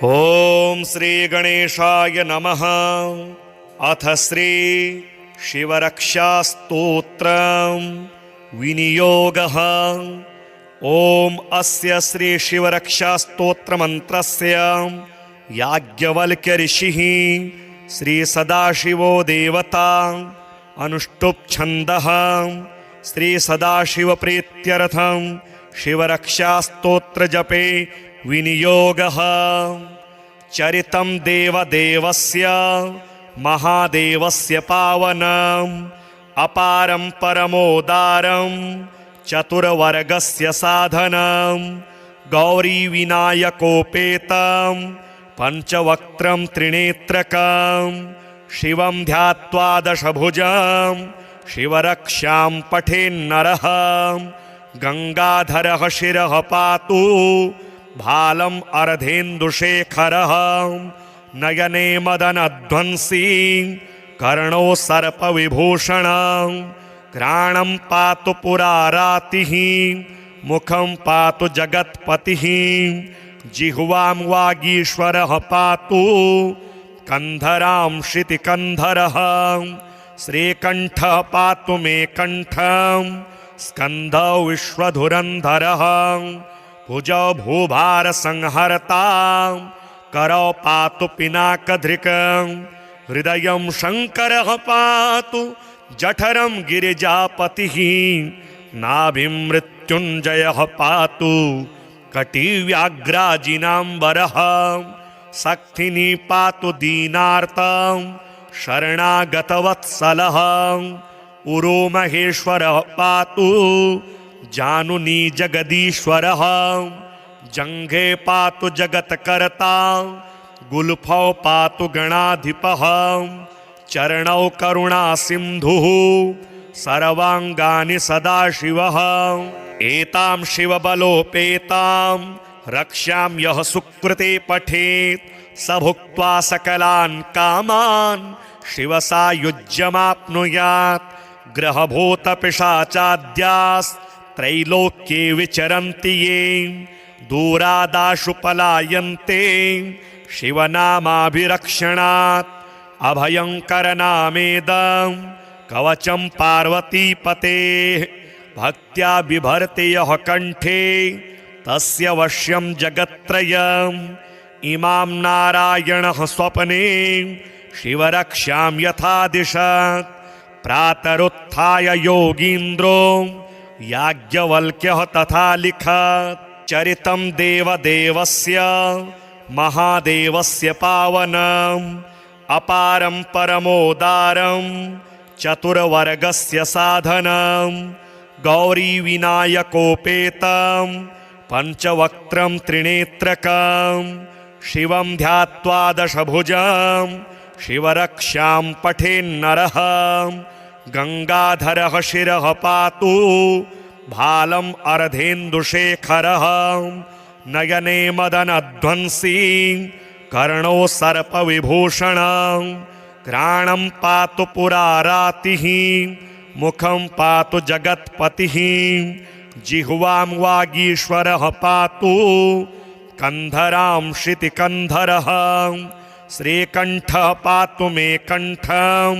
ओम श्री गणेशाय नमः। अथ श्री शिवरक्षास्तोत्रं विनियोगः। ओम अस्य श्री शिवरक्षास्तोत्रमन्त्रस्य याज्ञवल्क्य ऋषिः श्री सदाशिवो देवता अनुष्टुप् छन्दः श्री सदाशिव प्रीत्यर्थं शिवरक्षास्तोत्र जपे विनियोगः। चरितं देवदेवस्य महादेवस्य पावनम् अपारं परमोदारं चतुर्वर्गस्य साधनं गौरीविनायकोपेतं पंचवक्त्रं त्रिनेत्रकं शिवं ध्यात्वा दशभुजं शिवरक्षां पठेन्नरः। गंगाधरः शिरः पातु भालम् अर्धेन्दुशेखरः नयने मदनध्वंसी कर्णो सर्पविभूषणं घ्राणं पातु पुरारातिः मुखं पातु जगत्पतिः जिह्वां वागीश्वरः पातु कंधरां श्रुतिकंधरः श्रीकण्ठः पातु मे कण्ठं स्कंधौ विश्वधुरंधरः भुजौ भूभारसंहर्ता करौ पातु पिनाकधृकं हृदयं शंकरः पातु जठरं गिरिजापतिः नाभिं मृत्युञ्जयः पातु कटिव्याघ्राजिनाम्बरः शक्तिनी पातु दीनार्तं शरणागतवत्सलः उरो महेश्वरः पातु जानुनी जगदीश्वरः जंघे पातु जगत्कर्ता गुल्फौ पातु गणाधिपः चरणौ करुणा सिन्धुः सर्वांगानि सदाशिवः। एतां शिवबलोपेतां रक्ष्यां यः सुकृते पठेत् स भुक्त्वा सकलान् कामान् शिवसायुज्यमाप्नुयात्। ग्रहभूतपिशाचाद्यास्त्रैलोक्ये विचरन्ति ये दूरादाशु पलायन्ते शिवनामाभिरक्षणात्। अभयंकरनामेदं कवचं पार्वतीपतेः भक्त्या बिभर्ति यः कण्ठे तस्य वश्यं जगत्त्रयम्। इमां नारायणः स्वप्ने शिवरक्षां यथा दिशत् प्रातरुत्थाय योगीन्द्रो याज्ञवल्क्यः तथा लिखत्। चरितं देवदेवस्य महादेवस्य पावनम् अपारं परमोदारं चतुर्वर्गस्य साधनं गौरीविनायकोपेतं पंचवक्त्रं त्रिनेत्रकं शिवं ध्यात्वा दशभुजं शिवरक्षां पठेन्नरः। गंगाधरः शिरः पातु भालम् अर्धेन्दुशेखरः नयने मदनध्वंसी कर्णो सर्पविभूषणं घ्राणं पातु पुरारातिः मुखं पातु जगत्पतिः जिह्वां वागीश्वरः पातु कंधरां श्रुतिकंधरः श्रीकण्ठः पातु मे कण्ठं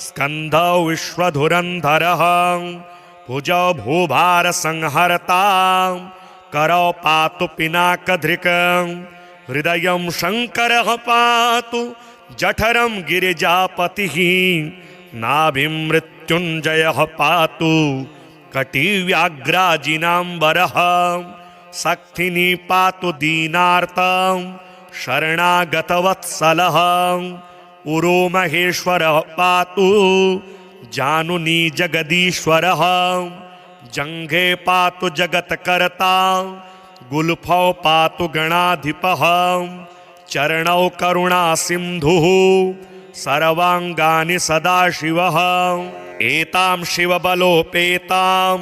स्कंधौ विश्वधुरंधरः भुजौ भूभारसंहर्ता करौ पातु पिनाकधृकं हृदयं शंकरः पातु जठरं गिरिजापतिः नाभिं मृत्युञ्जयः पातु कटिव्याघ्राजिनाम्बरः शक्तिनी पातु दीनार्तं शरणागतवत्सलः उरो महेश्वरः पातु जानुनी जगदीश्वरः जंघे पातु जगत्कर्ता गुल्फौ पातु गणाधिपः चरणौ करुणा सिन्धुः सर्वांगानि सदाशिवः। एतां शिवबलोपेतां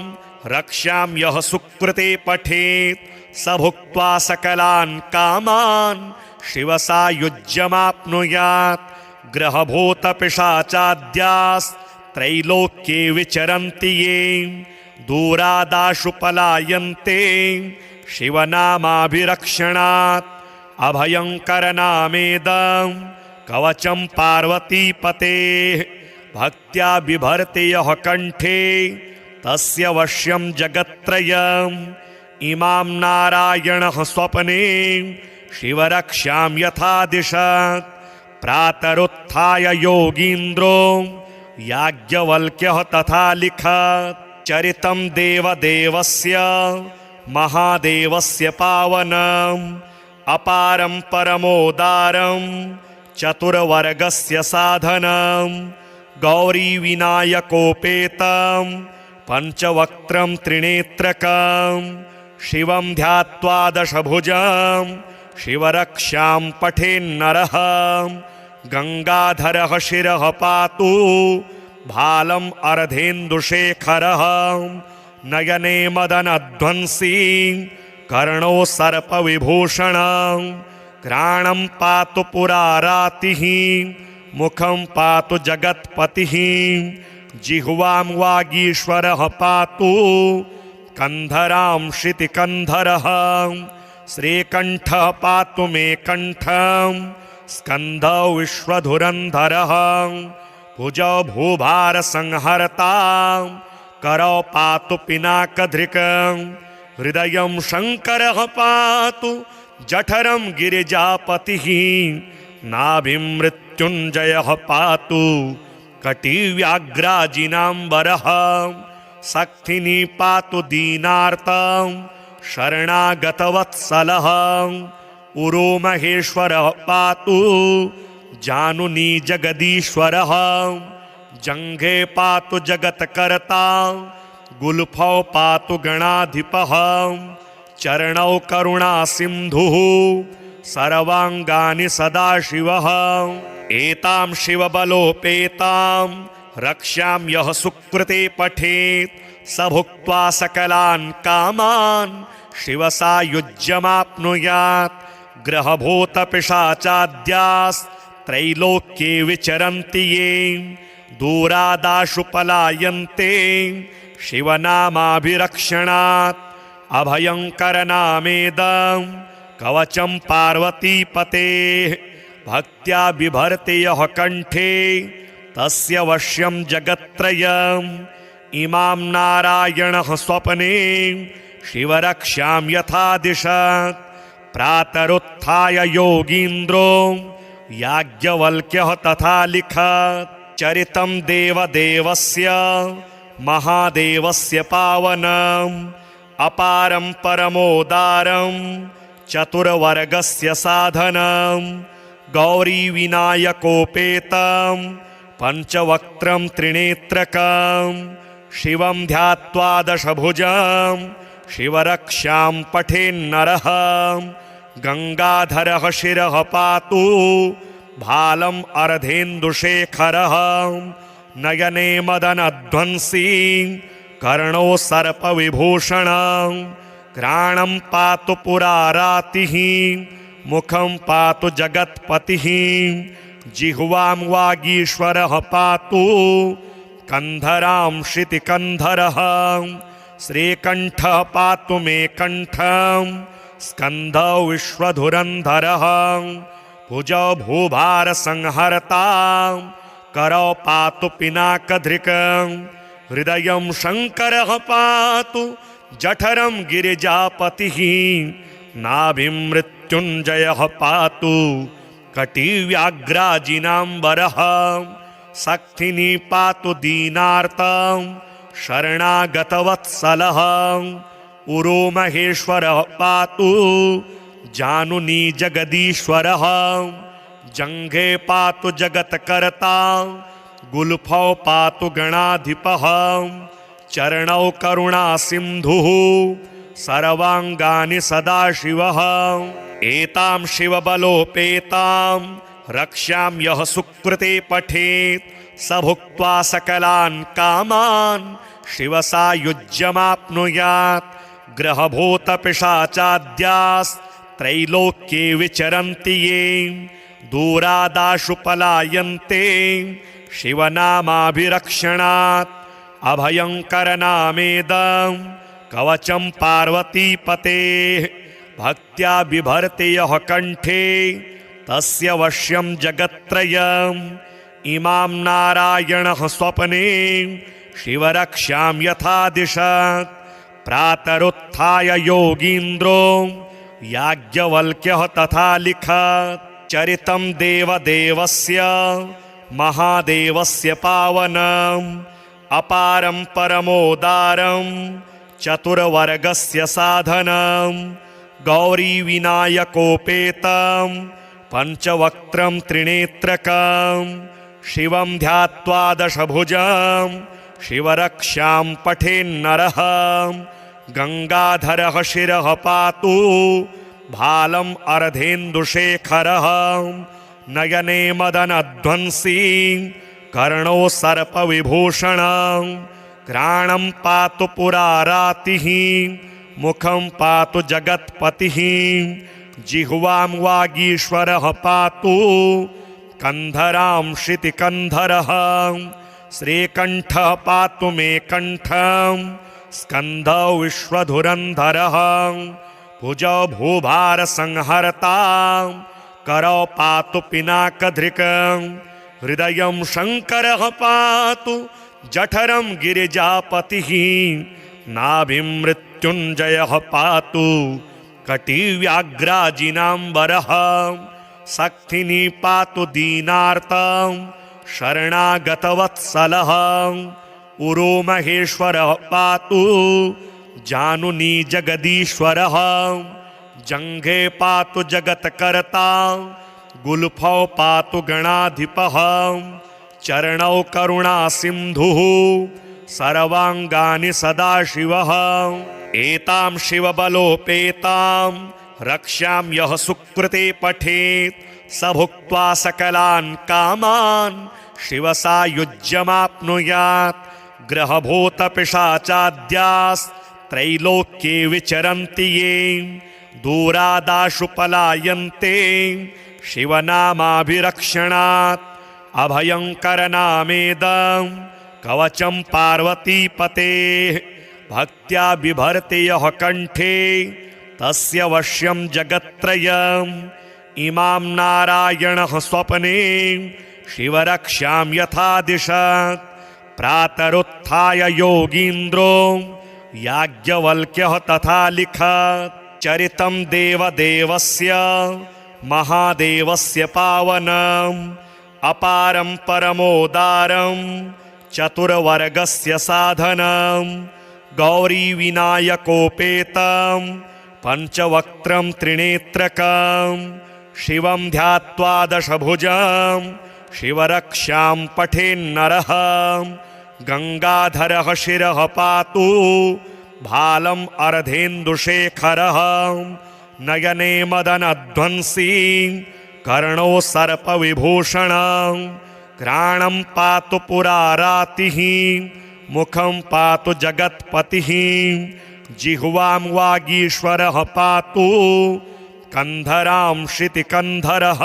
रक्ष्यां यः सुकृते पठेत् स भुक्त्वा सकलान् कामान् शिवसायुज्यमाप्नुयात्। ग्रहभूतपिशाचाद्यास्त्रैलोक्ये विचरन्ति ये दूरादाशु पलायन्ते शिवनामाभिरक्षणात्। अभयङ्करनामेदं कवचं पार्वतीपतेः भक्त्या बिभर्ति यः कण्ठे तस्य वश्यं जगत्त्रयम् इमां नारायणः स्वप्ने शिवरक्षां यथा दिशत् प्रातरुत्थाय योगीन्द्रो याज्ञवल्क्यः तथा लिखत् चरितं देवदेवस्य महादेवस्य पावनम् अपारं परमोदारं चतुर्वर्गस्य साधनं गौरीविनायकोपेतं पञ्चवक्त्रं त्रिनेत्रकं शिवं ध्यात्वा दशभुजं शिवरक्षां पठेन्नरः गङ्गाधरः शिरः पातु भालम् अर्धेन्दुशेखरः नयने मदनध्वंसी कर्णो सर्पविभूषणं घ्राणं पातु पुरारातिः मुखं पातु जगत्पतिः जिह्वां वागीश्वरः पातु कन्धरां श्रुतिकन्धरः श्रीकण्ठः पातु मे कण्ठं स्कन्धौ विश्वधुरन्धरः भुजौ भूभारसंहर्ता करौ पातु पिनाकधृकं हृदयं शङ्करः पातु जठरं गिरिजापतिः नाभिं मृत्युञ्जयः पातु कटिव्याघ्राजिनाम्बरः शक्तिनी पातु दीनार्तं शरणागतवत्सलः उरोमहेश्वरः पातु जानुनी जगदीश्वरः जङ्घे पातु जगत्कर्ता गुल्फौ पातु गणाधिपः चरणौ करुणासिन्धुः सर्वाङ्गानि सदाशिवः एतां शिवबलोपेतां रक्ष्यां यः सुकृते पठेत् स भुक्त्वा सकलान् कामान् शिवसायुज्यमाप्नुयात् ग्रहभूतपिशाचाद्यास्त्रैलोक्ये विचरन्ति ये दूरादाशु पलायन्ते शिवनामाभिरक्षणात् अभयङ्करनामेदं कवचं पार्वतीपतेः भक्त्या बिभर्ति यः कण्ठे तस्य वश्यं जगत्त्रयम् इमां नारायणः स्वप्ने शिवरक्षां यथा दिशत् प्रातरुत्थाय योगीन्द्रो याज्ञवल्क्यः तथा लिखत् चरितं देवदेवस्य महादेवस्य पावनम् अपारं परमोदारं चतुर्वर्गस्य साधनं गौरीविनायकोपेतं पञ्चवक्त्रं त्रिनेत्रकं शिवं ध्यात्वा दशभुजं शिवरक्षां पठेन्नरः गङ्गाधरः शिरः पातु भालम् अर्धेन्दुशेखरः नयने मदनध्वंसी कर्णो सर्पविभूषणं घ्राणं पातु पुरारातिः मुखं पातु जगत्पतिः जिह्वां वागीश्वरः पातु कन्धरां श्रुतिकन्धरः श्रीकण्ठः पातु मे कण्ठं स्कन्धौ विश्वधुरन्धरः भुजौ भूभारसंहर्ता करौ पातु पिनाकधृकं हृदयं शङ्करः पातु जठरं गिरिजापतिः नाभिं मृत्युञ्जयः पातु कटिव्याघ्राजिनाम्बरः शक्तिनी पातु दीनार्तं शरणागतवत्सलः उरोमहेश्वरः पातु जानुनी जगदीश्वरः जङ्घे पातु जगत्कर्ता गुल्फौ पातु गणाधिपः चरणौ करुणासिन्धुः सर्वाङ्गानि सदाशिवः एतां शिवबलोपेतां रक्ष्यां यः सुकृते पठेत् स भुक्त्वा सकलान् कामान् शिवसायुज्यमाप्नुयात् ग्रहभूतपिशाचाद्यास्त्रैलोक्ये विचरन्ति ये दूरादाशु पलायन्ते शिवनामाभिरक्षणात् अभयङ्करनामेदं कवचं पार्वतीपतेः भक्त्या बिभर्ति यः कण्ठे तस्य वश्यं जगत्त्रयम् इमां नारायणः स्वप्ने शिवरक्ष्यां यथा दिशत् प्रातरुत्थाय योगीन्द्रो याज्ञवल्क्यः तथा लिखत् चरितं देवदेवस्य महादेवस्य पावनम् अपारं परमोदारं चतुर्वर्गस्य साधनम् गौरीविनायकोपेतं पञ्चवक्त्रं त्रिनेत्रकं शिवं ध्यात्वा दशभुजं शिवरक्ष्यां पठेन्नरः गङ्गाधरः शिरः पातु भालम् अर्धेन्दुशेखरः नयने मदनध्वंसी कर्णो सर्पविभूषणं घ्राणं पातु पुरारातिः मुखं पातु जगत्पतिः जिह्वां वागीश्वरः पातु कन्धरां श्रुतिकन्धरः श्रीकण्ठः पातु मे कण्ठं स्कन्धौ विश्वधुरन्धरः भुजौ भूभारसंहर्ता करौ पातु पिनाकधृकं हृदयं शङ्करः पातु जठरं गिरिजापतिः नाभिं मृत्युञ्जयः पातु कटिव्याघ्राजिनाम्बरः शक्तिनी पातु दीनार्तं शरणागतवत्सलः उरोमहेश्वरः पातु जानुनी जगदीश्वरः जङ्घे पातु जगत्कर्ता गुल्फौ पातु गणाधिपः चरणौ करुणासिन्धुः सर्वाङ्गानि सदाशिवः एतां शिवबलोपेतां रक्ष्यां यः सुकृते पठेत् स भुक्त्वा सकलान् कामान् शिवसायुज्यमाप्नुयात् ग्रहभूतपिशाचाद्यास्त्रैलोक्ये विचरन्ति ये दूरादाशु पलायन्ते शिवनामाभिरक्षणात् अभयङ्करनामेदं कवचं पार्वतीपतेः भक्त्या बिभर्ति यः कण्ठे तस्य वश्यं जगत्त्रयम् इमां नारायणः स्वप्ने शिवरक्ष्यां यथा दिशत् प्रातरुत्थाय योगीन्द्रो याज्ञवल्क्यः तथा लिखत् चरितं देवदेवस्य महादेवस्य पावनम् अपारं परमोदारं चतुर्वर्गस्य साधनम् गौरीविनायकोपेतं पञ्चवक्त्रं त्रिनेत्रकं शिवं ध्यात्वा दशभुजं शिवरक्ष्यां पठेन्नरः गङ्गाधरः शिरः पातु भालम् अर्धेन्दुशेखरः नयने मदनध्वंसी कर्णो सर्पविभूषणं घ्राणं पातु पुरारातिः मुखं पातु जगत्पतिः जिह्वां वागीश्वरः पातु कन्धरां श्रुतिकन्धरः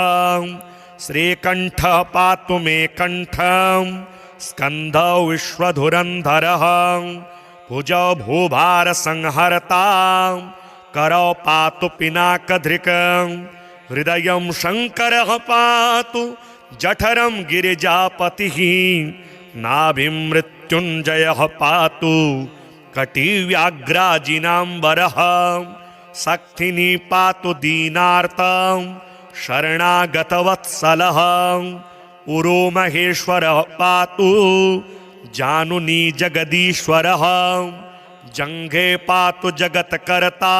श्रीकण्ठः पातु मे कण्ठं स्कन्धौ विश्वधुरन्धरः भुजौ भूभारसंहर्ता करौ पातु पिनाकधृकं हृदयं शङ्करः पातु जठरं गिरिजापतिः नाभिं मृत्युञ्जयः पातु कटिव्याघ्राजिनाम्बरः शक्तिनी पातु दीनार्तं शरणागतवत्सलः उरोमहेश्वरः पातु जानुनी जगदीश्वरः जङ्घे पातु जगत्कर्ता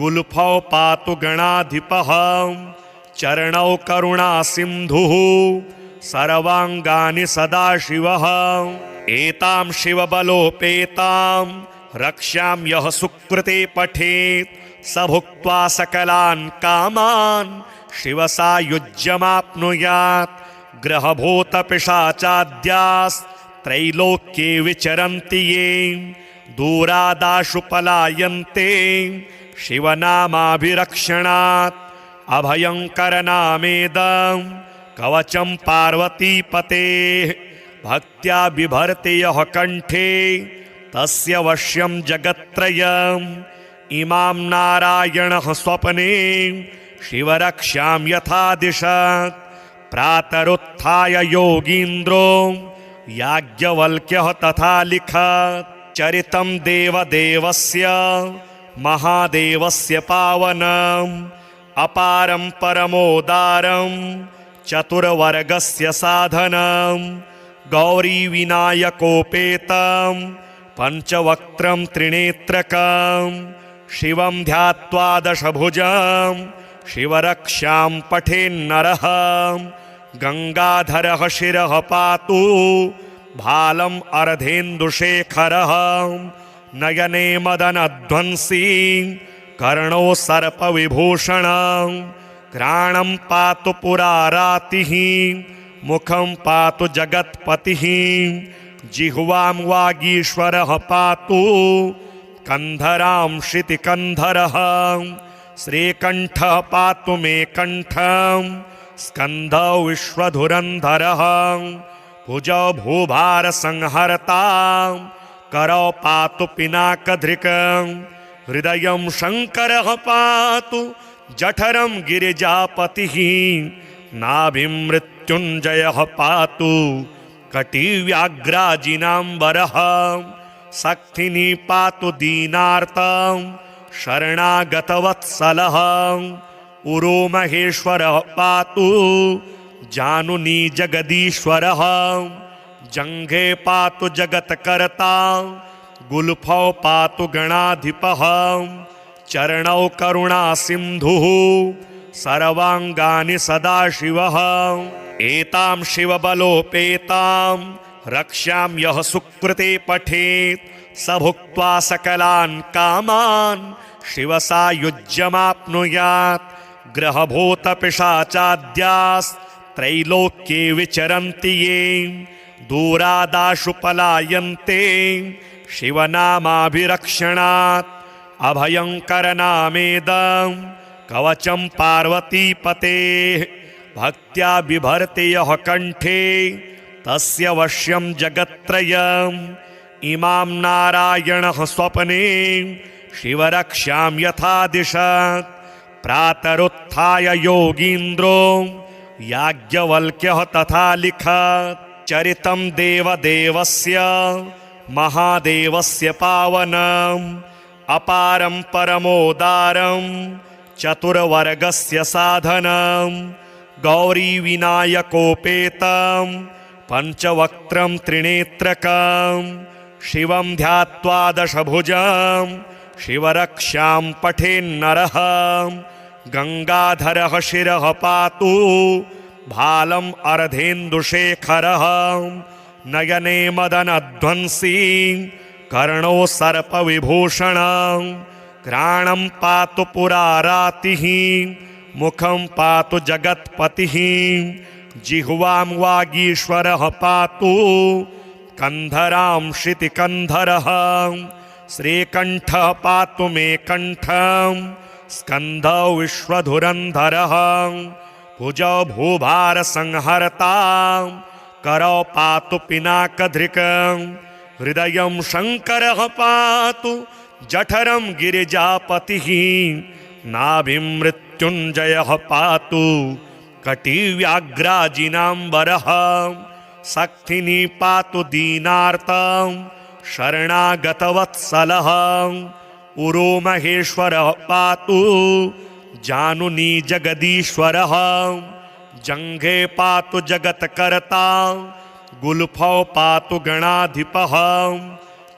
गुल्फौ पातु गणाधिपः चरणौ करुणासिन्धुः सर्वाङ्गानि सदाशिवः एतां शिवबलोपेतां रक्ष्यां यः सुकृते पठेत् स भुक्त्वा सकलान् कामान् शिवसायुज्यमाप्नुयात् ग्रहभूतपिशाचाद्यास्त्रैलोक्ये विचरन्ति ये दूरादाशु पलायन्ते शिवनामाभिरक्षणात् अभयङ्करनामेदं कवचं पार्वतीपतेः भक्त्या बिभर्ति यः कण्ठे तस्य वश्यं जगत्त्रयम् इमां नारायणः स्वप्ने शिवरक्ष्यां यथा दिशत् प्रातरुत्थाय योगीन्द्रो याज्ञवल्क्यः तथा लिखत् चरितं देवदेवस्य महादेवस्य पावनम् अपारं परमोदारं चतुर्वर्गस्य साधनं गौरीविनायकोपेतं पञ्चवक्त्रं त्रिनेत्रकं शिवं ध्यात्वा दशभुजं शिवरक्ष्यां पठेन्नरः गंगाधरः शिरः पातु भालम् अर्धेन्दुशेखरः नयने मदनध्वंसी कर्णो सर्पविभूषणं घ्राणं पातु पुरारातिः मुखं पातु जगत्पतिः जिह्वां वागीश्वरः पातु कंधरां श्रुतिकन्धरः श्रीकण्ठः पातु मे कण्ठं स्कन्धौ विश्वधुरन्धरः भुजौ भूभारसंहर्ता करौ पातु पिनाकधृकं हृदयं शङ्करः पातु जठरं गिरिजापतिः नाभिं मृत्युञ्जयः पातु कटिव्याघ्राजिनाम्बरः शक्तिनी पातु दीनार्तं शरणागतवत्सलः उरो महेश्वरः पातु जानुनी जगदीश्वरः जङ्घे पातु जगत्कर्ता गुल्फौ पातु गणाधिपः चरणौ करुणासिन्धुः सर्वाङ्गानि सदाशिवः एतां शिवबलोपेतां रक्ष्यां यः सुकृते पठेत् स भुक्त्वा सकलान् कामान् शिवसायुज्यमाप्नुयात् ग्रहभूतपिशाचाद्यास्त्रैलोक्ये विचरन्ति ये दूरादाशु पलायन्ते शिवनामाभिरक्षणात् अभयङ्करनामेदं कवचं पार्वतीपतेः भक्त्या बिभर्ति यः कण्ठे तस्य वश्यं जगत्त्रयम् इमां नारायणः स्वप्ने शिवरक्ष्यां यथा दिशत् प्रातरुत्थाय योगीन्द्रो याज्ञवल्क्यः तथा लिखत् चरितं देवदेवस्य महादेवस्य पावनम् अपारं परमोदारं चतुर्वर्गस्य साधनं गौरीविनायकोपेतं पञ्चवक्त्रं त्रिनेत्रकं शिवं ध्यात्वा दशभुजं शिवरक्ष्यां पठेन्नरः गंगाधरः शिरः पातु भालम् अर्धेन्दुशेखरः नयने मदनध्वंसी कर्णो सर्पविभूषणं घ्राणं पातु पुरारातिः मुखं पातु जगत्पतिः जिह्वां वागीश्वरः पातु कंधरां श्रुतिकन्धरः श्रीकण्ठः पातु मे कण्ठं स्कन्धौ विश्वधुरन्धरः भुजौ भूभारसंहर्ता करौ पातु पिनाकधृकं हृदयं शङ्करः पातु जठरं गिरिजापतिः नाभिं मृत्युञ्जयः पातु कटिव्याघ्राजिनाम्बरः शक्तिनी पातु दीनार्तं शरणागतवत्सलः उरो महेश्वरः पातु जानुनी जगदीश्वरः जङ्घे पातु जगत्कर्ता गुल्फौ पातु गणाधिपः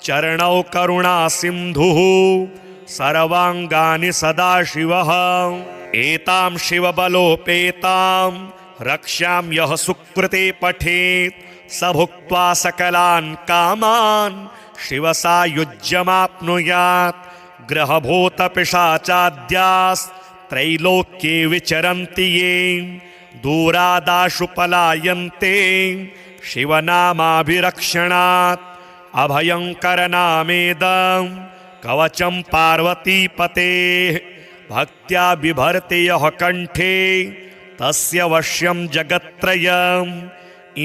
चरणौ करुणासिन्धुः सर्वाङ्गानि सदाशिवः एतां शिवबलोपेतां रक्ष्यां यः सुकृते पठेत् स भुक्त्वा सकलान् कामान् शिवसायुज्यमाप्नुयात् ग्रहभूतपिशाचाद्यास्त्रैलोक्ये विचरन्ति ये दूरादाशु पलायन्ते शिवनामाभिरक्षणात् अभयङ्करनामेदं कवचं पार्वतीपतेः भक्त्या बिभर्ति यः कण्ठे तस्य वश्यं जगत्त्रयम्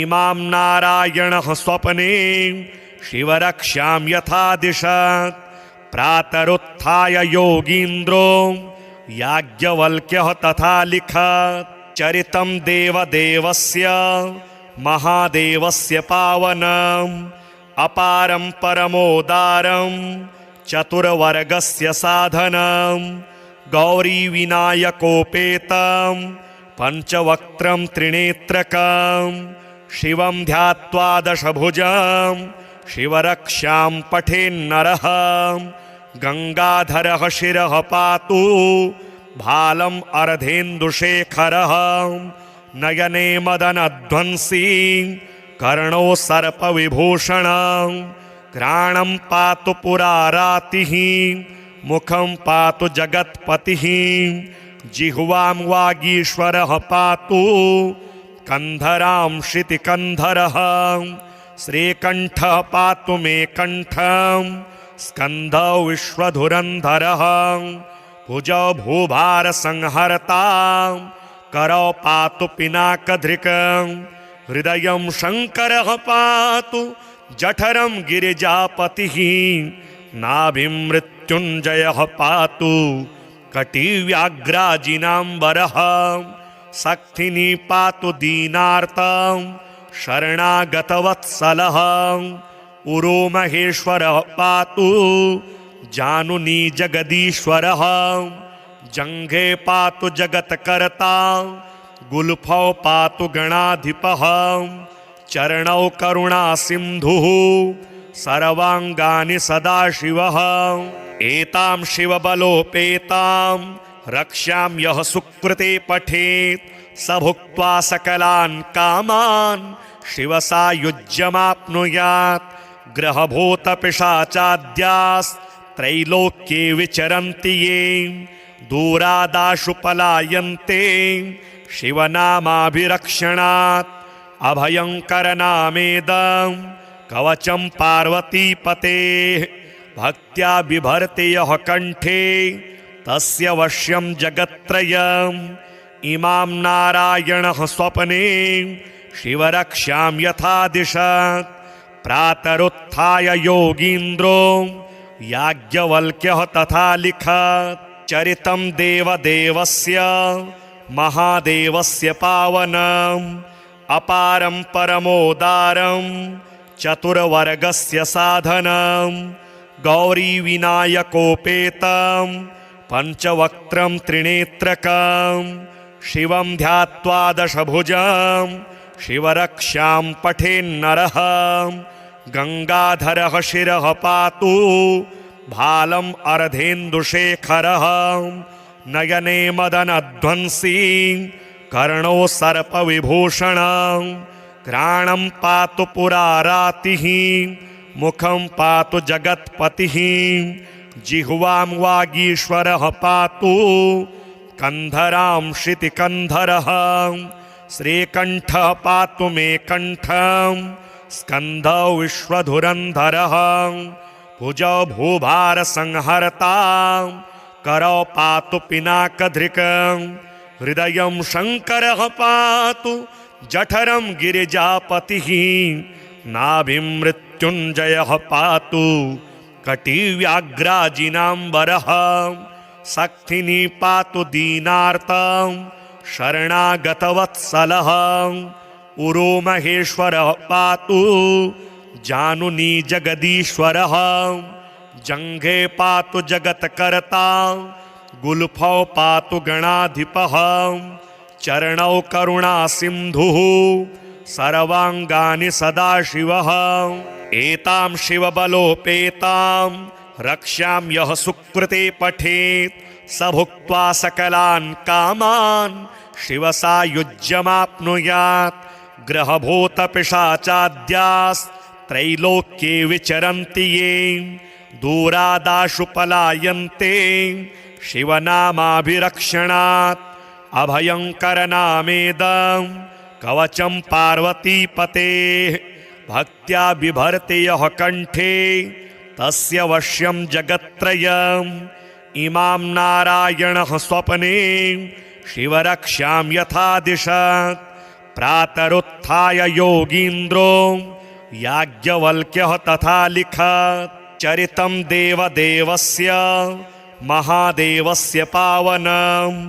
इमां नारायणः स्वप्ने शिवरक्ष्यां यथा दिशत् प्रातरुत्थाय योगीन्द्रो याज्ञवल्क्यः तथा लिखत् चरितं देवदेवस्य महादेवस्य पावनम् अपारं परमोदारं चतुर्वर्गस्य साधनं गौरीविनायकोपेतं पञ्चवक्त्रं त्रिनेत्रकं शिवं ध्यात्वा दशभुजं शिवरक्षां पठेन्नरः गंगाधरः शिरः पातु भालम् अर्धेन्दुशेखरः नयने मदनध्वंसी कर्णो सर्पविभूषणं घ्राणं पातु पुरारातिः मुखं पातु जगत्पतिः जिह्वां वागीश्वरः पातु कंधरां श्रुतिकन्धरः श्रीकण्ठः पातु मे कण्ठं स्कन्धौ विश्वधुरन्धरः भुजौ भूभारसंहर्ता करौ पातु पिनाकधृकं हृदयं शङ्करः पातु जठरं गिरिजापतिः नाभिं मृत्युञ्जयः पातु कटिव्याघ्राजिनाम्बरः शक्तिनी पातु दीनार्तं शरणागतवत्सलः उरोमहेश्वरः पातु जानुनी जगदीश्वरः जङ्घे पातु जगत्कर्ता गुल्फौ पातु गणाधिपः चरणौ करुणासिन्धुः सर्वाङ्गानि सदाशिवः एतां शिवबलोपेतां रक्ष्यां यः सुकृते पठेत् स भुक्त्वा सकलान् कामान् शिवसायुज्यमाप्नुयात् ग्रहभूतपिशाचाद्यास्त्रैलोक्ये विचरन्ति ये दूरादाशु पलायन्ते शिवनामाभिरक्षणात् अभयङ्करनामेदं कवचं पार्वतीपतेः भक्त्या बिभर्ति यः कण्ठे तस्य वश्यं जगत्त्रयम् इमां नारायणः स्वप्ने शिवरक्षां यथा दिशत् प्रातरुत्थाय योगीन्द्रो याज्ञवल्क्यः तथा लिखत् चरितं देवदेवस्य महादेवस्य पावनम् अपारं परमोदारं चतुर्वर्गस्य साधनं गौरीविनायकोपेतं पञ्चवक्त्रं त्रिनेत्रकं शिवं ध्यात्वा दशभुजं शिवरक्षां पठेन्नरः गंगाधरः शिरः पातु भालम् अर्धेन्दुशेखरः नयने मदनध्वंसी कर्णो सर्पविभूषणं घ्राणं पातु पुरारातिः मुखं पातु जगत्पतिः जिह्वां वागीश्वरः पातु कंधरां श्रुतिकन्धरः श्रीकण्ठः पातु मे कण्ठं स्कन्धौ विश्वधुरन्धरः भुजौ भूभारसंहर्ता करौ पातु पिनाकधृकं हृदयं शङ्करः पातु जठरं गिरिजापतिः नाभिं मृत्युञ्जयः पातु कटिव्याघ्राजिनाम्बरः शक्तिनी पातु दीनार्तं शरणागतवत्सलः उरोमहेश्वरः पातु जानुनी जगदीश्वरः जङ्घे पातु जगत्कर्ता गुल्फौ पातु गणाधिपः चरणौ करुणासिन्धुः सर्वाङ्गानि सदाशिवः एतां शिवबलोपेतां रक्ष्यां यः सुकृते पठेत् स भुक्त्वा सकलान् कामान् शिवसायुज्यमाप्नुयात् ग्रहभूतपिशाचाद्यास्त्रैलोक्ये विचरन्ति ये दूरादाशु पलायन्ते शिवनामाभिरक्षणात् अभयङ्करनामेदं कवचं पार्वतीपतेः भक्त्या बिभर्ति यः कण्ठे तस्य वश्यं जगत्त्रयम् इमां नारायणः स्वप्ने शिवरक्षां यथा दिशत् प्रातरुत्थाय योगीन्द्रो याज्ञवल्क्यः तथा लिखत् चरितं देवदेवस्य महादेवस्य पावनम्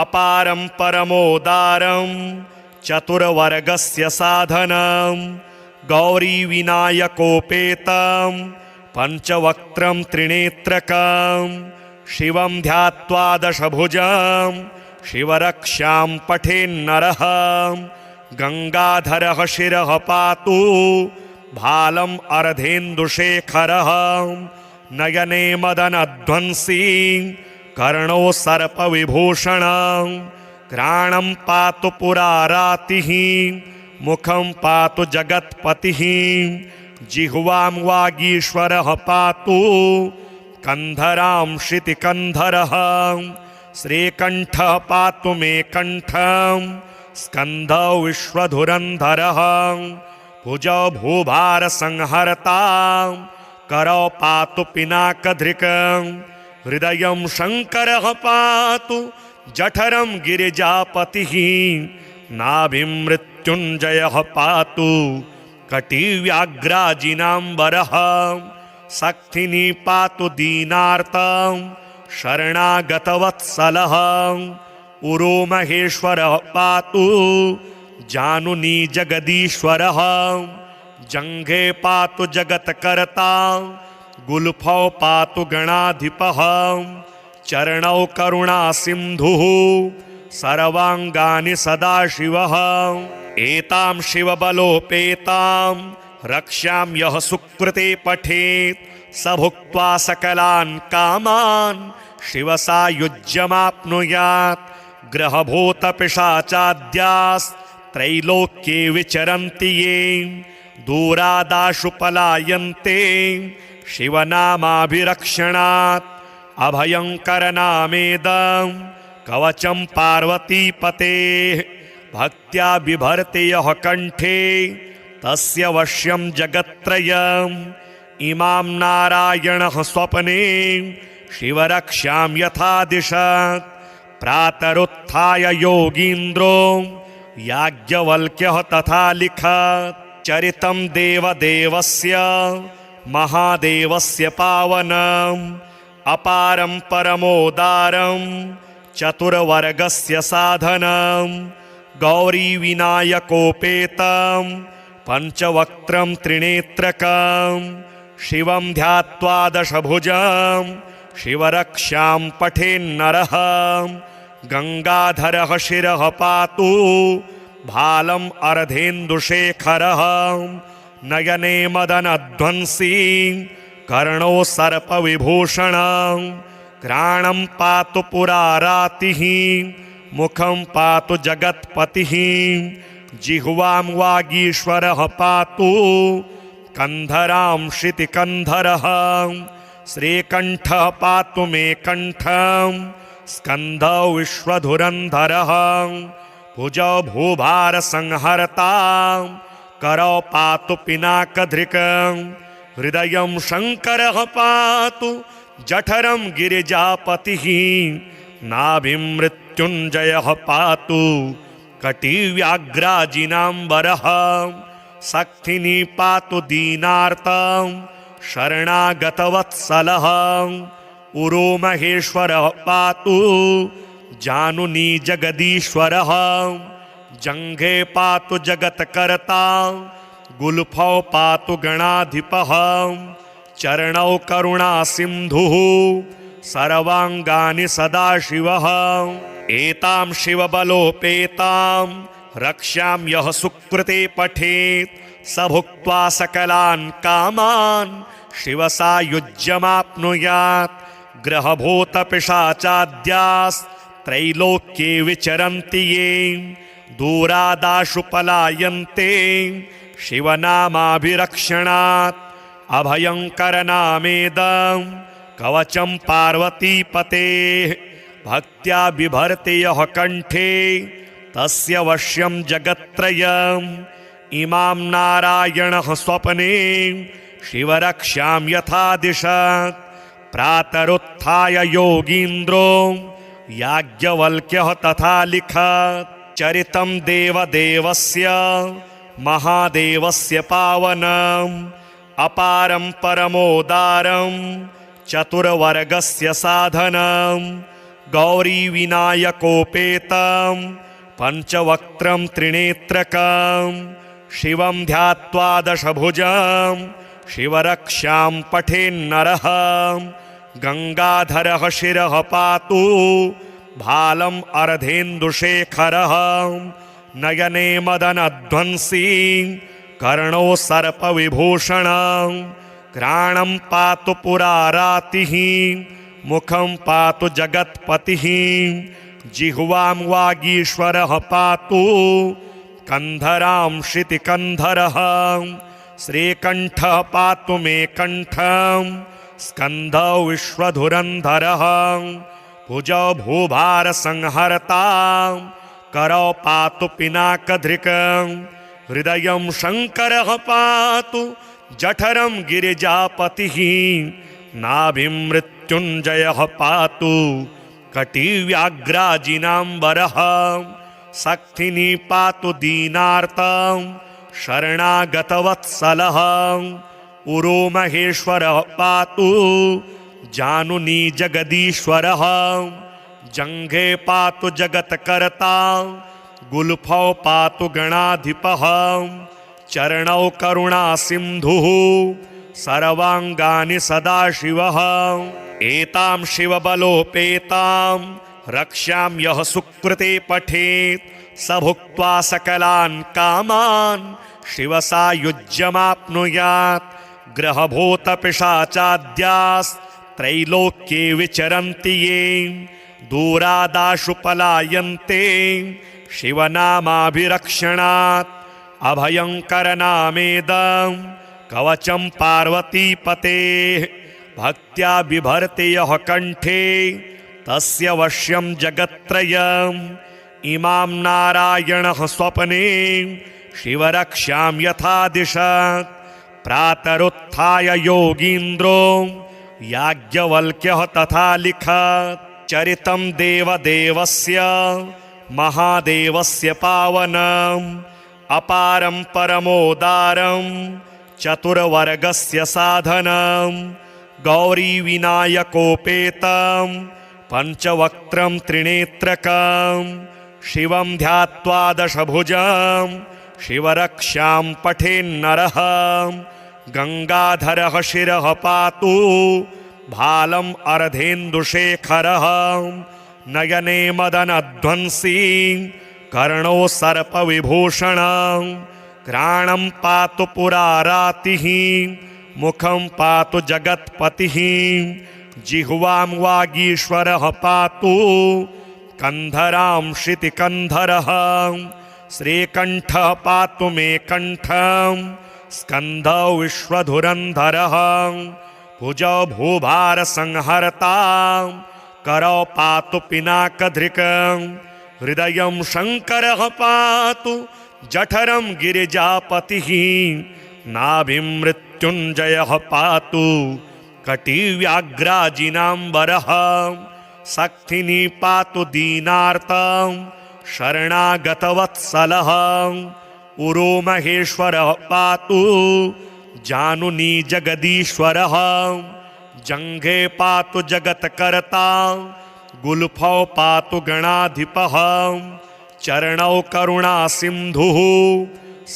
अपारं परमोदारं चतुर्वर्गस्य साधनं गौरीविनायकोपेतं पञ्चवक्त्रं त्रिनेत्रकं शिवं ध्यात्वा दशभुजं शिवरक्षां पठेन्नरः गंगाधरः शिरः पातु भालम् अर्धेन्दुशेखरः नयने मदनध्वंसी कर्णो सर्पविभूषणं घ्राणं पातु पुरारातिः मुखं पातु जगत्पतिः जिह्वां वागीश्वरः पातु कंधरां श्रुतिकंधरः श्रीकण्ठः पातु मे कण्ठं स्कन्धौ विश्वधुरन्धरः भुजौ भूभारसंहर्ता करौ पातु पिनाकधृकं हृदयं शङ्करः पातु जठरं गिरिजापतिः नाभिं मृत्युञ्जयः पातु कटिव्याघ्राजिनाम्बरः शक्तिनी पातु दीनार्तं शरणागतवत्सलः उरो महेश्वरः पातु जानुनी जगदीश्वरः जङ्घे पातु जगत्कर्ता गुल्फौ पातु गणाधिपः चरणौ करुणासिन्धुः सर्वाङ्गानि सदाशिवः एतां शिवबलोपेतां रक्ष्यां यः सुकृते पठेत् स भुक्त्वा सकलान् कामान् शिवसायुज्यमाप्नुयात् ग्रहभूतपिशाचाद्यास्त्रैलोक्ये विचरन्ति ये दूरादाशु पलायन्ते शिवनामाभिरक्षणात् अभयङ्करनामेदं कवचं पार्वतीपतेः भक्त्या बिभर्ति यः कण्ठे तस्य वश्यं जगत्त्रयम् इमां नारायणः स्वप्ने शिवरक्षां यथा दिशत् प्रातरुत्थाय योगीन्द्रो याज्ञवल्क्यः तथा लिखत् चरितं देवदेवस्य महादेवस्य पावनम् अपारं परमोदारं चतुर्वर्गस्य साधनं गौरीविनायकोपेतं पञ्चवक्त्रं त्रिनेत्रकं शिवं ध्यात्वा दशभुजं शिवरक्षां पठेन्नरः गंगाधरः शिरः पातु भालम् अर्धेन्दुशेखरः नयने मदनध्वंसी कर्णो सर्पविभूषणं घ्राणं पातु पुरारातिः मुखं पातु जगत्पतिः जिह्वां वागीश्वरः पातु कंधरां श्रुतिकंधरः श्रीकण्ठः पातु मे कण्ठं स्कन्धौ विश्वधुरन्धरः भुजौ भूभारसंहर्ता करौ पातु पिनाकधृकं हृदयं शङ्करः पातु जठरं गिरिजापतिः नाभिं मृत्युञ्जयः पातु कटिव्याघ्राजिनाम्बरः शक्तिनी पातु दीनार्तं शरणागतवत्सलः उरो महेश्वरः पातु जानुनी जगदीश्वरः जङ्घे पातु जगत्कर्ता गुल्फौ पातु गणाधिपः चरणौ करुणासिन्धुः सर्वाङ्गानि सदाशिवः एतां शिवबलोपेतां रक्ष्यां यः सुकृते पठेत् स भुक्त्वा सकलान् कामान् शिवसायुज्यमाप्नुयात् ग्रहभूतपिशाचाद्यास्त्रैलोक्ये विचरन्ति ये दूरादाशु पलायन्ते शिवनामाभिरक्षणात् अभयङ्करनामेदं कवचं पार्वतीपतेः भक्त्या बिभर्ति यः कण्ठे तस्य वश्यं जगत्त्रयम् इमां नारायणः स्वप्ने शिवरक्षां यथा दिशत् प्रातरुत्थाय योगीन्द्रो याज्ञवल्क्यः तथा लिखत् चरितं देवदेवस्य महादेवस्य पावनम् अपारं परमोदारं चतुर्वर्गस्य साधनं गौरीविनायकोपेतं पञ्चवक्त्रं त्रिनेत्रकं शिवं ध्यात्वा दशभुजं शिवरक्षां पठेन्नरः गंगाधरः शिरः पातु भालम् अर्धेन्दुशेखरः नयने मदनध्वंसी कर्णो सर्पविभूषणं घ्राणं पातु पुरारातिः मुखं पातु जगत्पतिः जिह्वां वागीश्वरः पातु कंधरां श्रुतिकंधरः श्रीकण्ठः पातु मे कण्ठं स्कन्धौ विश्वधुरन्धरः भुजौ भूभारसंहर्ता करौ पातु पिनाकधृकं हृदयं शङ्करः पातु जठरं गिरिजापतिः नाभिं मृत्युञ्जयः पातु कटिव्याघ्राजिनाम्बरः शक्तिनी पातु दीनार्तं शरणागतवत्सलः उरो महेश्वरः पातु जानुनी जगदीश्वरः जङ्घे पातु जगत्कर्ता गुल्फौ पातु गणाधिपः चरणौ करुणासिन्धुः सर्वाङ्गानि सदाशिवः एतां शिवबलोपेतां रक्ष्यां यः सुकृते पठेत् स भुक्त्वा सकलान् कामान् शिवसायुज्यमाप्नुयात् ग्रहभूतपिशाचाद्यास्त्रैलोक्ये विचरन्ति ये दूरादाशु पलायन्ते शिवनामाभिरक्षणात् अभयङ्करनामेदं कवचं पार्वतीपतेः भक्त्या बिभर्ति यः कण्ठे तस्य वश्यं जगत्त्रयम् इमां नारायणः स्वप्ने शिवरक्षां यथा दिशत् प्रातरुत्थाय योगीन्द्रो याज्ञवल्क्यः तथा लिखत् चरितं देवदेवस्य महादेवस्य पावनम् अपारं परमोदारं चतुर्वर्गस्य साधनं गौरीविनायकोपेतं पञ्चवक्त्रं त्रिनेत्रकं शिवं ध्यात्वा दशभुजं शिवरक्षां पठेन्नरः गंगाधरः शिरः पातु भालम् अर्धेन्दुशेखरः नयने मदनध्वंसी कर्णो सर्पविभूषणं घ्राणं पातु पुरारातिः मुखं पातु जगत्पतिः जिह्वां वागीश्वरः पातु कंधरां श्रुतिकंधरः श्रीकण्ठः पातु मे कण्ठं स्कन्धौ विश्वधुरन्धरः भुजौ भूभारसंहर्ता करौ पातु पिनाकधृकं हृदयं शङ्करः पातु जठरं गिरिजापतिः नाभिं मृत्युञ्जयः पातु कटिव्याघ्राजिनाम्बरः शक्तिनी पातु दीनार्तं शरणागतवत्सलः उरो महेश्वरः पातु जानुनी जगदीश्वरः जङ्घे पातु जगत्कर्ता गुल्फौ पातु गणाधिपः चरणौ करुणासिन्धुः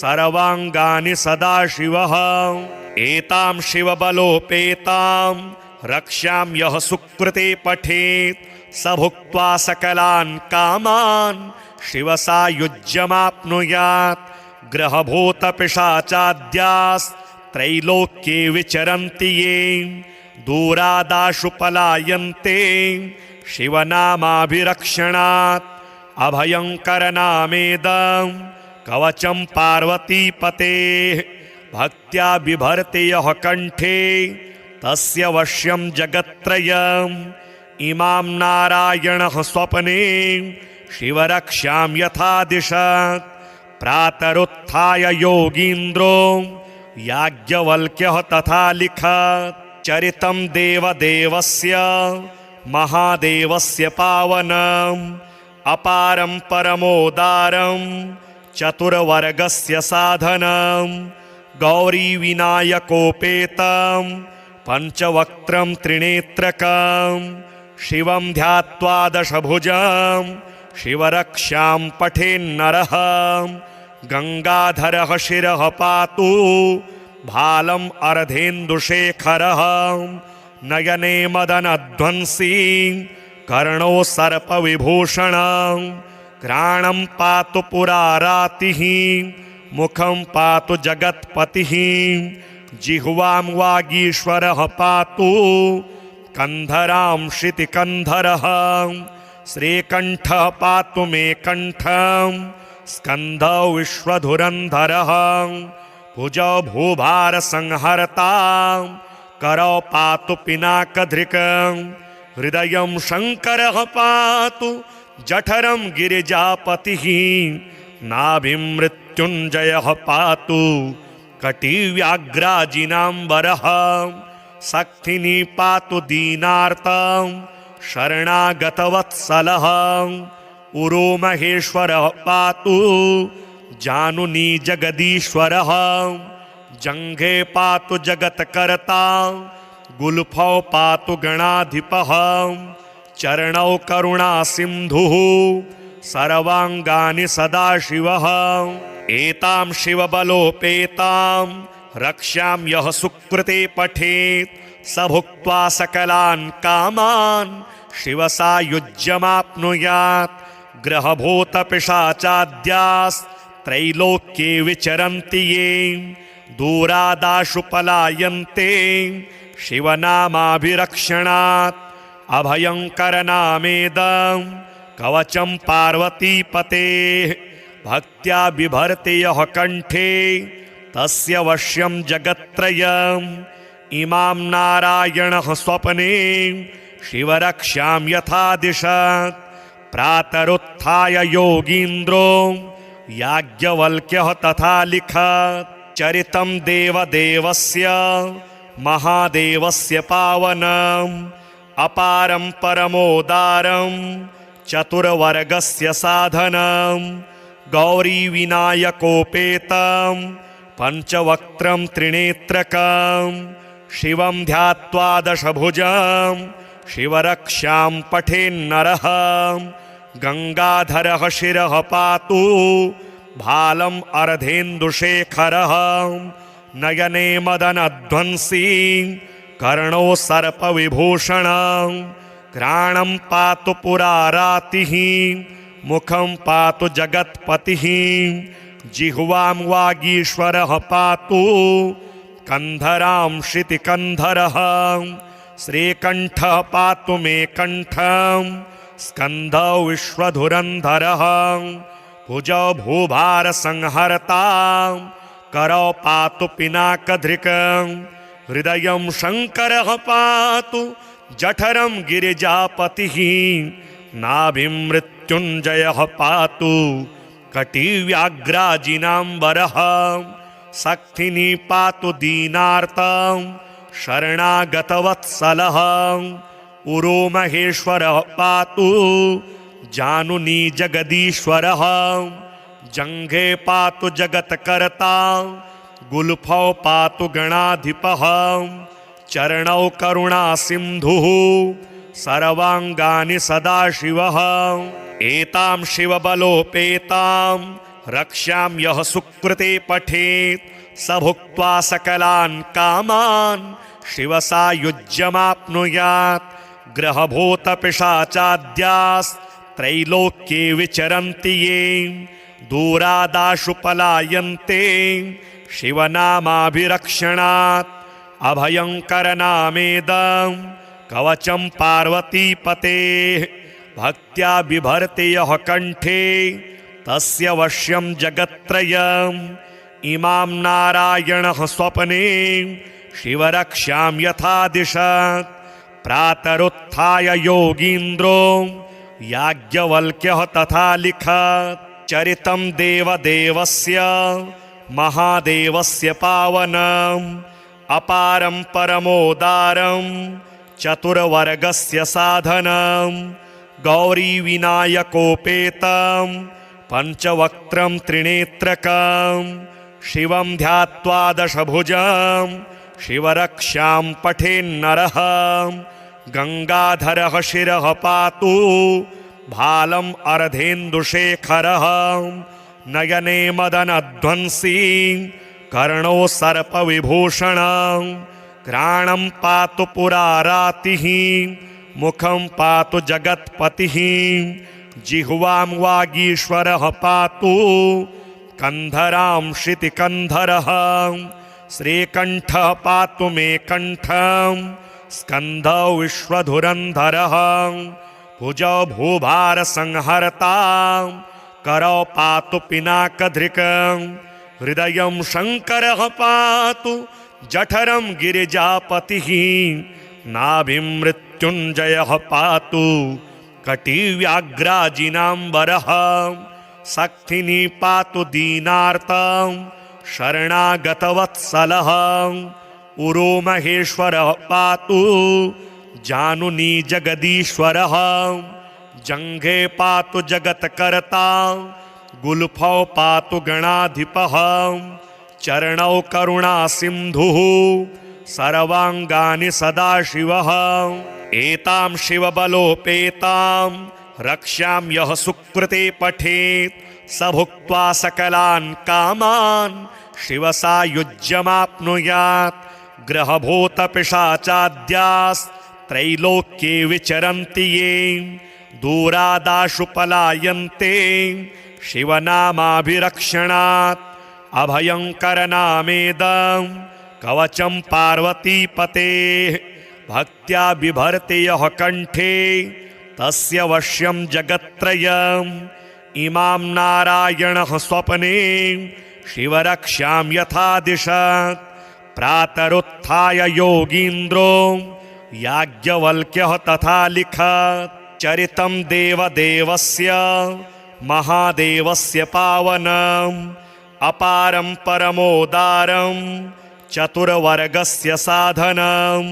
सर्वाङ्गानि सदाशिवः एतां शिवबलोपेतां रक्ष्यां यः सुकृते पठेत् स भुक्त्वा सकलान् कामान् शिवसायुज्यमाप्नुयात् ग्रहभूतपिशाचाद्यास्त्रैलोक्ये विचरन्ति ये दूरादाशु पलायन्ते शिवनामाभिरक्षणात् अभयङ्करनामेदं कवचं पार्वतीपतेः भक्त्या बिभर्ति यः कण्ठे तस्य वश्यं जगत्त्रयम् इमां नारायणः स्वप्ने शिवरक्षां यथा दिशत् प्रातरुत्थाय योगीन्द्रो याज्ञवल्क्यः तथा लिखत् चरितं देवदेवस्य महादेवस्य पावनम् अपारं परमोदारं चतुर्वर्गस्य साधनं गौरीविनायकोपेतं पञ्चवक्त्रं त्रिनेत्रकं शिवं ध्यात्वा दशभुजं शिवरक्षां पठेन्नरः गंगाधरः शिरः पातु भालम् अर्धेन्दुशेखरः नयने मदनध्वंसी कर्णो सर्पविभूषणं घ्राणं पातु पुरारातिः मुखं पातु जगत्पतिः जिह्वां वागीश्वरः पातु कंधरां श्रुतिकंधरः श्रीकण्ठः पातु मे कण्ठं स्कन्धौ विश्वधुरन्धरः भुजौ भूभारसंहर्ता करौ पातु पिनाकधृकं हृदयं शङ्करः पातु जठरं गिरिजापतिः नाभिं मृत्युञ्जयः पातु कटिव्याघ्राजिनाम्बरः शक्तिनी पातु दीनार्तं शरणागतवत्सलः उरो महेश्वरः पातु जानुनी जगदीश्वरः जङ्घे पातु जगत्कर्ता गुल्फौ पातु गणाधिपः चरणौ करुणासिन्धुः सर्वाङ्गानि सदाशिवः एतां शिवबलोपेतां रक्ष्यां यः सुकृते पठेत् स भुक्त्वा सकलान् कामान् शिवसायुज्यमाप्नुयात् ग्रहभूतपिशाचाद्यास्त्रैलोक्ये विचरन्ति ये दूरादाशु पलायन्ते शिवनामाभिरक्षणात् अभयङ्करनामेदं कवचं पार्वतीपतेः भक्त्या बिभर्ति यः कण्ठे तस्य वश्यं जगत्त्रयम् इमां नारायणः स्वप्ने शिवरक्षां यथा दिशत् प्रातरुत्थाय योगीन्द्रो याज्ञवल्क्यः तथा लिखत् चरितं देवदेवस्य महादेवस्य पावनम् अपारं परमोदारं चतुर्वर्गस्य साधनं गौरीविनायकोपेतं पञ्चवक्त्रं त्रिनेत्रकं शिवं ध्यात्वा दशभुजं शिवरक्षां पठेन्नरः गंगाधरः शिरः पातु भालम् अर्धेन्दुशेखरः नयने मदनध्वंसी कर्णो सर्पविभूषणं घ्राणं पातु पुरारातिः मुखं पातु जगत्पतिः जिह्वां वागीश्वरः पातु कंधरां श्रुतिकंधरः श्रीकण्ठः पातु मे कण्ठं स्कन्धौ विश्वधुरन्धरः भुजौ भूभारसंहर्ता करौ पातु पिनाकधृकं हृदयं शङ्करः पातु जठरं गिरिजापतिः नाभिं मृत्युञ्जयः पातु कटिव्याघ्राजिनाम्बरः शक्तिनी पातु दीनार्तं शरणागतवत्सलः उरो महेश्वरः पातु जानुनी जगदीश्वरः जङ्घे पातु जगत्कर्ता गुल्फौ पातु गणाधिपः चरणौ करुणासिन्धुः सर्वाङ्गानि सदाशिवः एतां शिवबलोपेतां रक्ष्यां यः सुकृते पठेत् स भुक्त्वा सकलान् कामान् शिवसायुज्यमाप्नुयात् ग्रहभूतपिशाचाद्यास्त्रैलोक्ये विचरन्ति ये दूरादाशु पलायन्ते शिवनामाभिरक्षणात् अभयङ्करनामेदं कवचं पार्वतीपतेः भक्त्या बिभर्ति यः कण्ठे तस्य वश्यं जगत्त्रयम् इमां नारायणः स्वप्ने शिवरक्षां यथा दिशत् प्रातरुत्थाय योगीन्द्रो याज्ञवल्क्यः तथा लिखत् चरितं देवदेवस्य महादेवस्य पावनम् अपारं परमोदारं चतुर्वर्गस्य साधनं गौरीविनायकोपेतं पञ्चवक्त्रं त्रिनेत्रकं शिवं ध्यात्वा दशभुजं शिवरक्षां पठेन्नरः गंगाधरः शिरः पातु भालम् अर्धेन्दुशेखरः नयने मदनध्वंसी कर्णो सर्पविभूषणं घ्राणं पातु पुरारातिः मुखं पातु जगत्पतिः जिह्वां वागीश्वरः पातु कंधरां श्रुतिकंधरः श्रीकंठः पातु मे कंठं स्कंधौ विश्वधुरंधरः भुजौ भूभारसंहर्ता करौ पातु पिनाकधृकं हृदयं शंकरः पातु जठरं गिरिजापतिः नाभिं मृत्युंजयः पातु कटिव्याघ्राजिनाम्बरः शक्तिनी पातु दीनार्तं शरणागतवत्सलः उरो महेश्वरः पातु जानुनी जगदीश्वरः जंघे पातु जगत्कर्ता गुल्फौ पातु गणाधिपः चरणौ करुणा सिंधुः सर्वांगानि सदाशिवः एतां शिवबलोपेतां रक्ष्यां यः सुकृते पठेत् स भुक्त्वा सकलान् कामान् शिवसायुज्यमाप्नुयात् ग्रहभूतपिशाचाद्यास्त्रैलोक्ये विचरन्ति ये दूरादाशु पलायन्ते शिवनामाभिरक्षणात् अभयंकरनामेदं कवचं पार्वतीपतेः भक्त्या बिभर्ति यः कंठे तस्य वश्यं जगत्त्रयम् इमां नारायणः स्वप्ने शिवरक्षां यथा दिशत् प्रातरुत्थाय योगीन्द्रो याज्ञवल्क्यः तथा लिखत् चरितं देवदेवस्य महादेवस्य पावनम् अपारं परमोदारं चतुर्वर्गस्य साधनं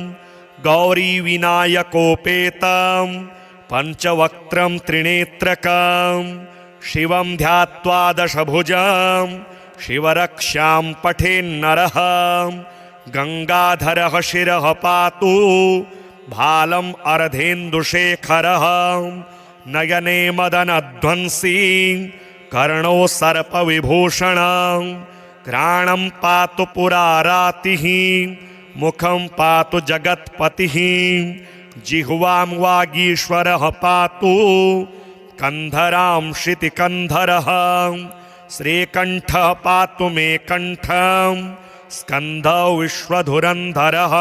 गौरीविनायकोपेतं पंचवक्त्रं त्रिनेत्रकं शिवं ध्यात्वा दशभुजं शिवरक्षां पठेन्नरः गंगाधरः शिरः पातु भालम् अर्धेन्दुशेखरः नयने मदनध्वंसी कर्णो सर्पविभूषणं घ्राणं पातु पुरारातिः मुखं पातु जगत्पतिः जिह्वां वागीश्वरः पातु कंधरां श्रुतिकंधरः श्रीकंठः पातु मे कंठं स्कंधौ विश्वधुरंधरः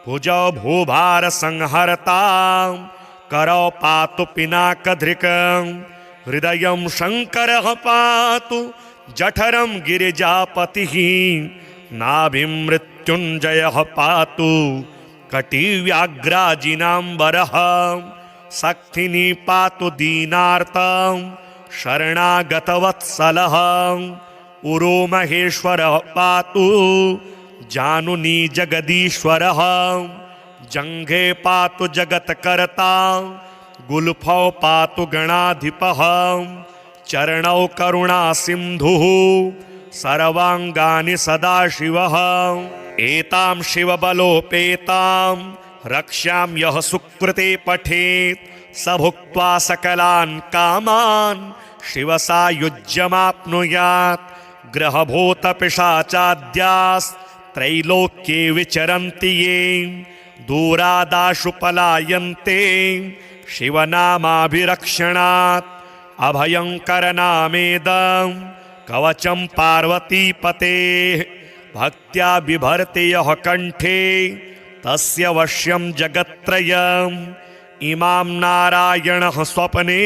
भुजौ भूभारसंहर्ता करौ पातु पिनाकधृकं हृदयं शंकरः पातु जठरं गिरिजापतिः नाभिं मृत्युंजयः पातु कटिव्याघ्राजिनाम्बरः शक्तिनी पातु दीनार्तं शरणागतवत्सलः उरो महेश्वरः पातु जानुनी जगदीश्वरः जंघे पातु जगत्कर्ता गुल्फौ पातु गणाधिपः चरणौ करुणा सिंधुः सर्वांगानि सदाशिवः एतां शिवबलोपेतां रक्ष्यां यः सुकृते पठेत् स भुक्त्वा सकलान् कामान् शिवसायुज्यमाप्नुयात् ग्रहभूतपिशाचाद्यास्त्रैलोक्ये विचरन्ति ये दूरादाशु पलायन्ते शिवनामाभिरक्षणात् अभयंकरनामेदं कवचं पार्वतीपतेः भक्त्या बिभर्ति यः कंठे तस्य वश्यं जगत्त्रयम् इमां नारायणः स्वप्ने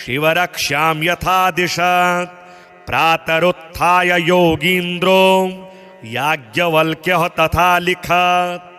शिवरक्षां यथा दिशत् प्रातरुत्थाय योगीन्द्रो याज्ञवल्क्यः तथा लिखत्